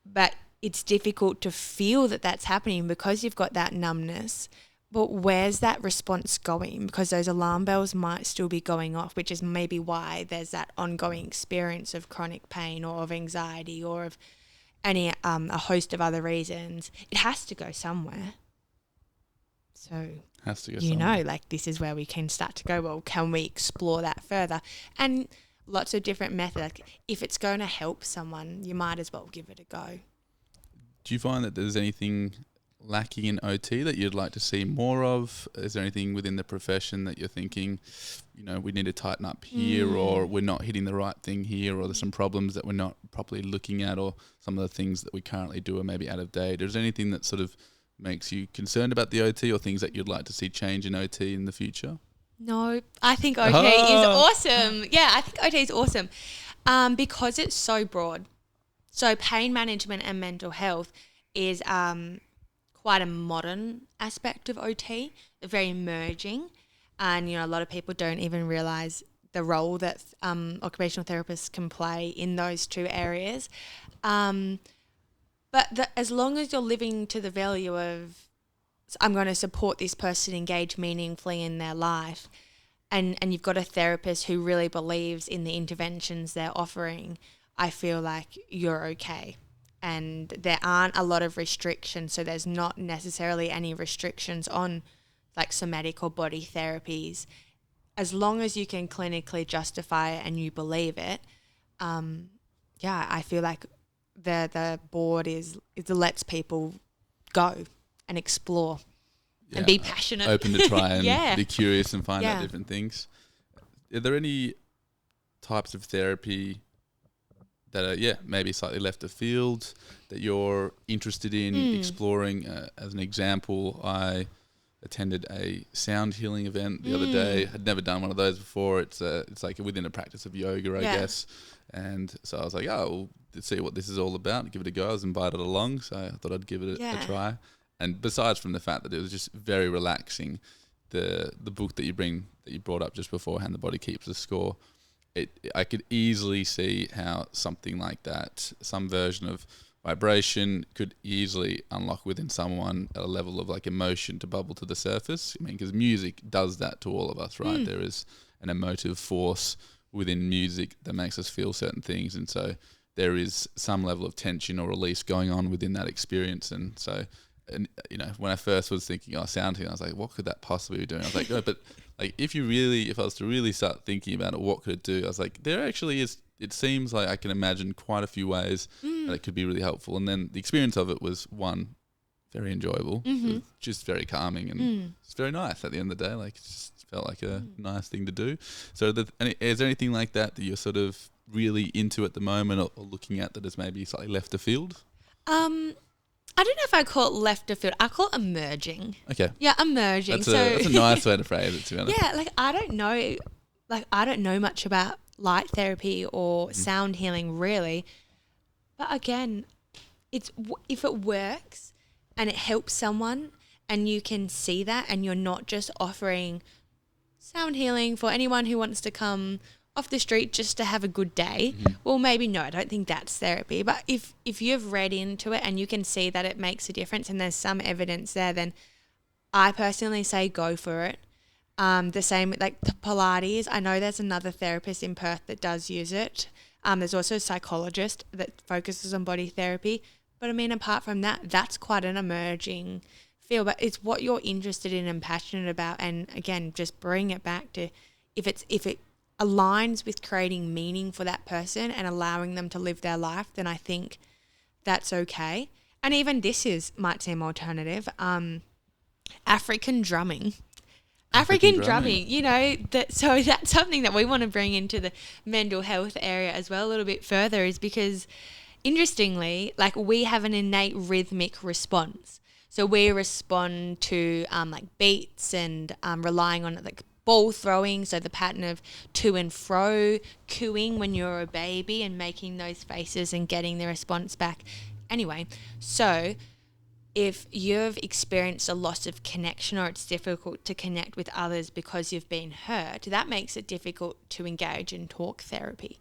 but it's difficult to feel that that's happening because you've got that numbness. But where's that response going? Because those alarm bells might still be going off, which is maybe why there's that ongoing experience of chronic pain or of anxiety or of any a host of other reasons. It has to go somewhere. So Has to go you somewhere. know, like this is where we can start to go, well, can we explore that further? And lots of different methods. Like, if it's going to help someone, you might as well give it a go. Do you find that there's anything lacking in OT that you'd like to see more of? Is there anything within the profession that you're thinking, you know, we need to tighten up here, or we're not hitting the right thing here, or there's some problems that we're not properly looking at, or some of the things that we currently do are maybe out of date? Is there anything that sort of makes you concerned about the OT, or things that you'd like to see change in OT in the future? No, I think OT is awesome. Yeah, I think OT is awesome because it's so broad. So pain management and mental health is quite a modern aspect of OT, very emerging. And, you know, a lot of people don't even realise the role that occupational therapists can play in those two areas. But as long as you're living to the value of, I'm going to support this person engage meaningfully in their life, and you've got a therapist who really believes in the interventions they're offering, I feel like you're okay. And there aren't a lot of restrictions, so there's not necessarily any restrictions on like somatic or body therapies. As long as you can clinically justify it and you believe it, I feel like the board is lets people go and explore and be passionate. Open to try and Yeah. be curious and find Yeah. out different things. Are there any types of therapy that are, maybe slightly left of field that you're interested in exploring? As an example, I attended a sound healing event the other day. I'd never done one of those before. It's like within a practice of yoga, I guess. And so I was like, well, let's see what this is all about. Give it a go. I was invited along, so I thought I'd give it a try. And besides from the fact that it was just very relaxing, the book that you brought up just beforehand, The Body Keeps the Score, I could easily see how something like that, some version of vibration, could easily unlock within someone a level of like emotion to bubble to the surface. I mean, because music does that to all of us, right? There is an emotive force within music that makes us feel certain things, and so there is some level of tension or release going on within that experience. And so, and you know, when I first was thinking, sound healing, I was like, what could that possibly be doing? I was like, no, but like if I was to really start thinking about it, what could it do? I was like, there actually is. It seems like I can imagine quite a few ways that it could be really helpful. And then the experience of it was, one, very enjoyable, just very calming, and it's very nice at the end of the day. Like, it just felt like a nice thing to do. So is there anything like that you're sort of really into at the moment, or looking at, that is maybe slightly left of field? I don't know if I call it left of field. I call it emerging. Okay. Yeah, emerging. That's a nice way to phrase it, to be honest. Yeah, like I don't know much about light therapy or sound healing really. But again, if it works and it helps someone and you can see that, and you're not just offering sound healing for anyone who wants to come off the street just to have a good day, well, maybe no, I don't think that's therapy. But if you've read into it and you can see that it makes a difference and there's some evidence there, then I personally say go for it. The same like the Pilates. I know there's another therapist in Perth that does use it. There's also a psychologist that focuses on body therapy. But I mean, apart from that, that's quite an emerging field. But it's what you're interested in and passionate about. And again, just bring it back to if it aligns with creating meaning for that person and allowing them to live their life, then I think that's okay. And even this might seem alternative. African drumming. African drumming, you know, so that's something that we want to bring into the mental health area as well a little bit further, is because interestingly, like we have an innate rhythmic response. So we respond to like beats and relying on like ball throwing, so the pattern of to and fro, cooing when you're a baby and making those faces and getting the response back. Anyway, so if you've experienced a loss of connection or it's difficult to connect with others because you've been hurt, that makes it difficult to engage in talk therapy.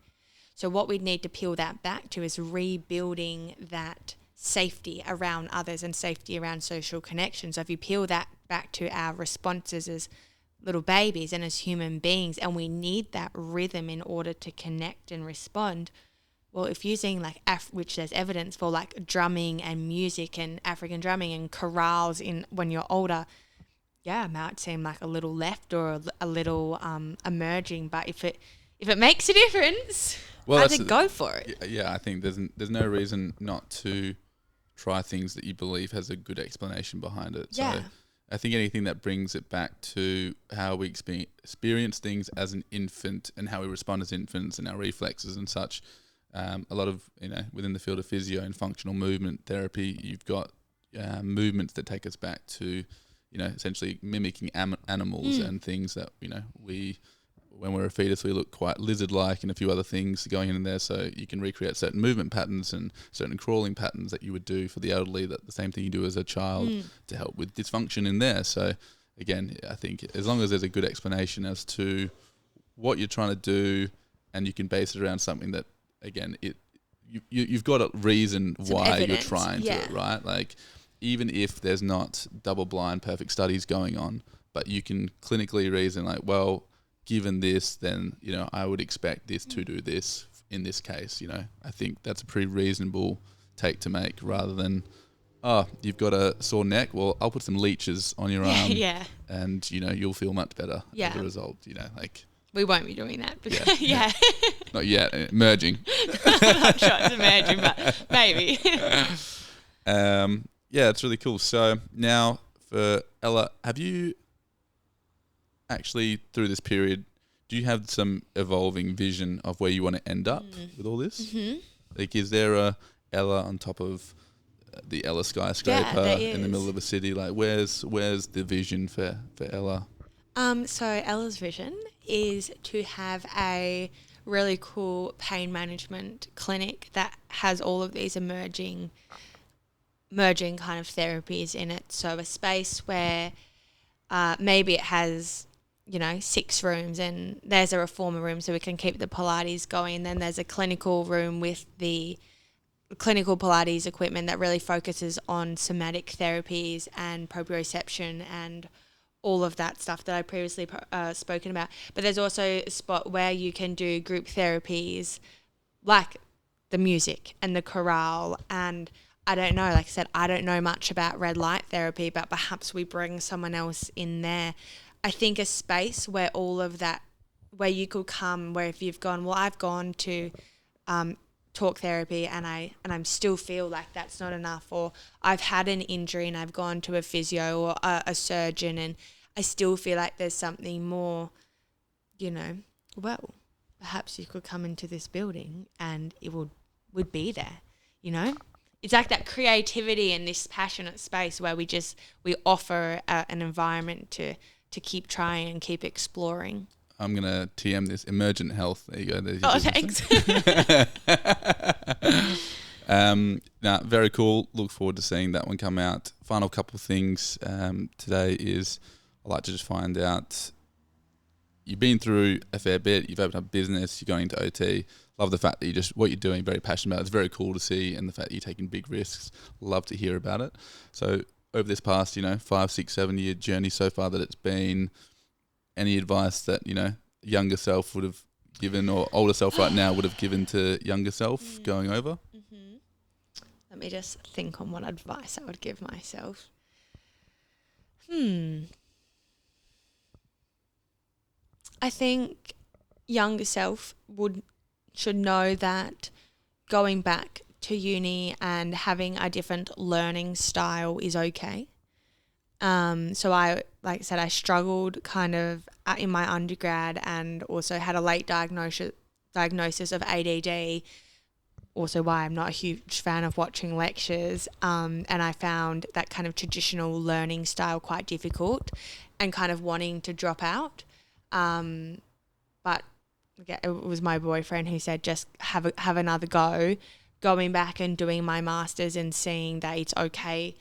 So what we need to peel that back to is rebuilding that safety around others and safety around social connections. So if you peel that back to our responses as little babies and as human beings, and we need that rhythm in order to connect and respond. Well, if using like which there's evidence for like drumming and music and African drumming and chorales in when you're older, yeah, it might seem like a little left or a little emerging, but if it makes a difference, I think go for it. Yeah, I think there's no reason not to try things that you believe has a good explanation behind it. Yeah. So I think anything that brings it back to how we experience things as an infant and how we respond as infants and our reflexes and such. A lot of, within the field of physio and functional movement therapy, you've got movements that take us back to, essentially mimicking animals and things that, when we're a fetus, we look quite lizard-like and a few other things going in there. So you can recreate certain movement patterns and certain crawling patterns that you would do for the elderly, that the same thing you do as a child to help with dysfunction in there. So again, I think as long as there's a good explanation as to what you're trying to do and you can base it around something that, again, you've got a reason why you're trying to it, right? Like, even if there's not double-blind perfect studies going on, but you can clinically reason like, well, given this, then, I would expect this to do this in this case. I think that's a pretty reasonable take to make, rather than, oh, you've got a sore neck, well, I'll put some leeches on your arm and, you'll feel much better as a result, like. We won't be doing that. Because, Not yet. Emerging. I'm not sure it's emerging, but maybe. It's really cool. So now for Ella, have you actually, through this period, do you have some evolving vision of where you want to end up with all this? Mm-hmm. Like, is there a Ella on top of the Ella skyscraper in the middle of a city? Like, where's the vision for Ella? So Ella's vision is to have a really cool pain management clinic that has all of these merging kind of therapies in it. So a space where maybe it has, 6 rooms, and there's a reformer room so we can keep the Pilates going. And then there's a clinical room with the clinical Pilates equipment that really focuses on somatic therapies and proprioception and all of that stuff that I previously spoken about. But there's also a spot where you can do group therapies like the music and the chorale. And I don't know, like I said, I don't know much about red light therapy, but perhaps we bring someone else in there. I think a space where all of that, where you could come, where if you've gone, well, I've gone to talk therapy and I'm still feel like that's not enough, or I've had an injury and I've gone to a physio or a surgeon and I still feel like there's something more, well, perhaps you could come into this building and it would be there, It's like that creativity and this passionate space where we offer an environment to keep trying and keep exploring. I'm going to TM this, emergent health. There you go. Thanks. Very cool. Look forward to seeing that one come out. Final couple of things today is I'd like to just find out, you've been through a fair bit, you've opened up a business, you're going into OT. Love the fact that what you're doing, very passionate about. It's very cool to see, and the fact that you're taking big risks. Love to hear about it. So over this past, 5, 6, 7 year journey so far that it's been, any advice that, younger self would have given, or older self right now would have given to younger self going over? Mm-hmm. Let me just think on what advice I would give myself. I think younger self should know that going back to uni and having a different learning style is okay. So I, like I said, I struggled kind of in my undergrad and also had a late diagnosis of ADD, also why I'm not a huge fan of watching lectures. And I found that kind of traditional learning style quite difficult and kind of wanting to drop out. But it was my boyfriend who said, just have another go, going back and doing my master's and seeing that it's okay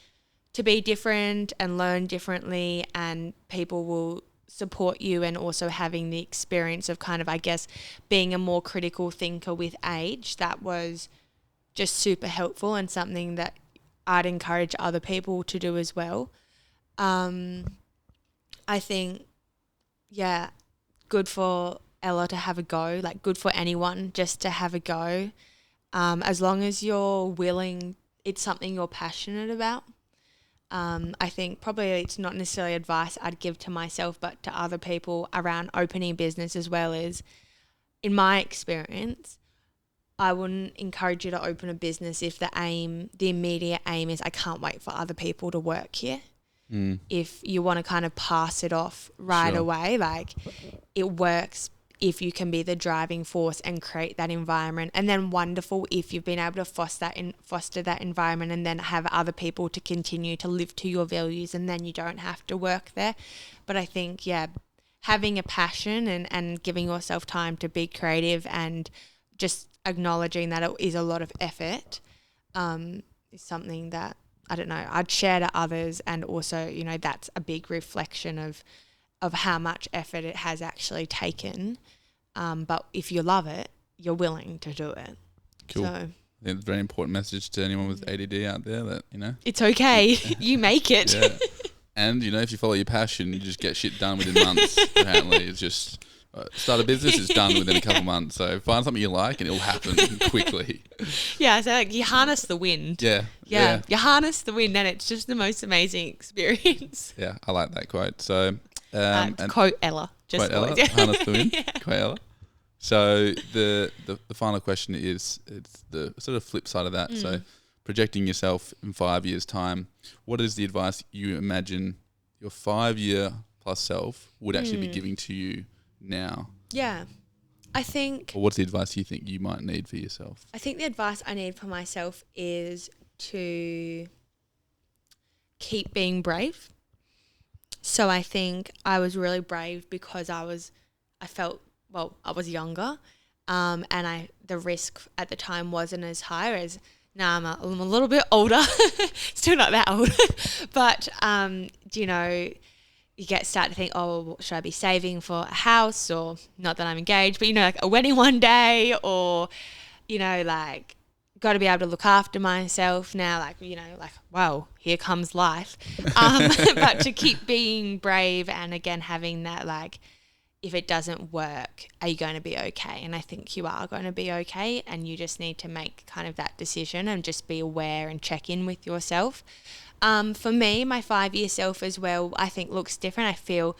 to be different and learn differently, and people will support you, and also having the experience of kind of, I guess, being a more critical thinker with age. That was just super helpful and something that I'd encourage other people to do as well. I think, yeah, good for Ella to have a go, like good for anyone just to have a go. As long as you're willing, it's something you're passionate about. I think probably it's not necessarily advice I'd give to myself, but to other people around opening business as well. Is, in my experience, I wouldn't encourage you to open a business if the immediate aim is I can't wait for other people to work here. If you want to kind of pass it off right away, like it works if you can be the driving force and create that environment, and then wonderful if you've been able to foster that environment and then have other people to continue to live to your values, and then you don't have to work there. But I think, yeah, having a passion and giving yourself time to be creative and just acknowledging that it is a lot of effort is something that, I don't know, I'd share to others. And also, you know, that's a big reflection of how much effort it has actually taken. But if you love it, you're willing to do it. Cool. So, I think it's a very important message to anyone with ADD out there that, you know, it's okay. You make it. Yeah. And, you know, if you follow your passion, you just get shit done within months. Apparently, it's just start a business, it's done within a couple months. So find something you like and it'll happen quickly. Yeah, so like you harness the wind. Yeah. You harness the wind and it's just the most amazing experience. Yeah, I like that quote. So, and quote Ella. Quote Ella, harness the wind. Yeah. Quote Ella. So the final question is, it's the sort of flip side of that. So projecting yourself in 5 years' time, what is the advice you imagine your 5-year plus self would actually be giving to you now? Yeah. I think... Or what's the advice you think you might need for yourself? I think the advice I need for myself is to keep being brave. So I think I was really brave because I was younger, and the risk at the time wasn't as high as now. I'm a little bit older, still not that old, but you know, you start to think, oh, should I be saving for a house, or not that I'm engaged, but you know, like a wedding one day, or you know, like got to be able to look after myself now, like, you know, like, wow, here comes life. But to keep being brave and again having that, like, if it doesn't work, are you going to be okay? And I think you are going to be okay, and you just need to make kind of that decision and just be aware and check in with yourself. For me, my 5-year self as well, I think looks different. I feel,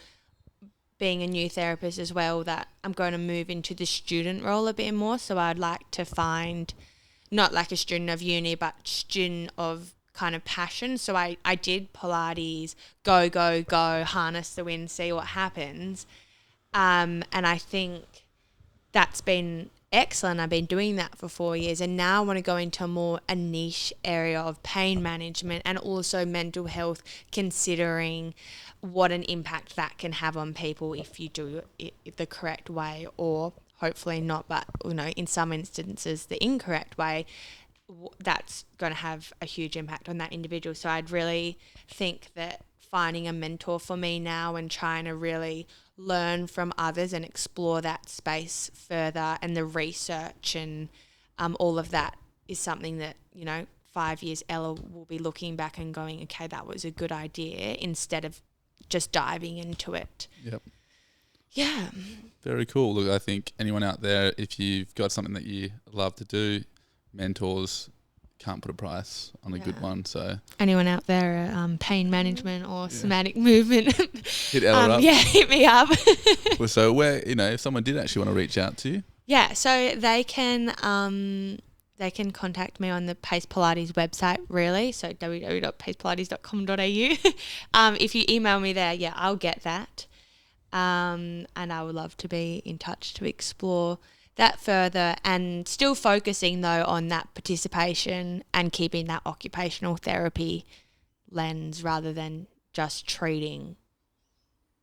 being a new therapist as well, that I'm going to move into the student role a bit more. So I'd like to find, not like a student of uni, but student of kind of passion. So I did Pilates, go, harness the wind, see what happens. And I think that's been excellent. I've been doing that for 4 years, and now I want to go into a niche area of pain management and also mental health, considering what an impact that can have on people if you do it the correct way, or hopefully not, but you know, in some instances the incorrect way. That's going to have a huge impact on that individual. So I'd really think that finding a mentor for me now and trying to really learn from others and explore that space further, and the research and all of that is something that, you know, 5 years Ella will be looking back and going, okay, that was a good idea, instead of just diving into it. Yep. Yeah. Very cool. Look, I think anyone out there, if you've got something that you love to do, mentors can't put a price on a good one. So anyone out there, pain management or somatic movement, hit Ella up. Yeah, hit me up. Well, so where, you know, if someone did actually want to reach out to you, so they can contact me on the Pace Pilates website, really. So www.pacepilates.com.au. If you email me there, I'll get that. And I would love to be in touch to explore that further, and still focusing though on that participation and keeping that occupational therapy lens rather than just treating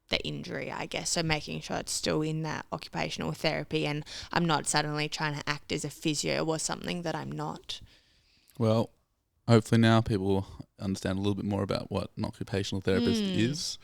the injury, I guess. So making sure it's still in that occupational therapy, and I'm not suddenly trying to act as a physio or something that I'm not. Well, hopefully now people understand a little bit more about what an occupational therapist is.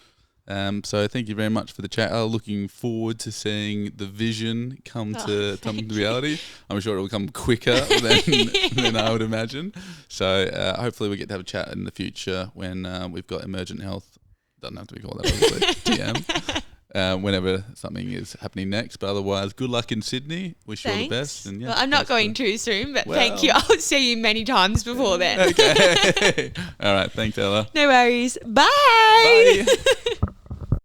So thank you very much for the chat. Looking forward to seeing the vision come to reality. I'm sure it will come quicker than I would imagine. So hopefully we get to have a chat in the future when we've got emergent health. Doesn't have to be called that, obviously. TM. Whenever something is happening next. But otherwise, good luck in Sydney. Wish you all the best. And well, I'm not going too soon, but thank you. I'll see you many times before then. Okay. All right. Thanks, Ella. No worries. Bye. Bye.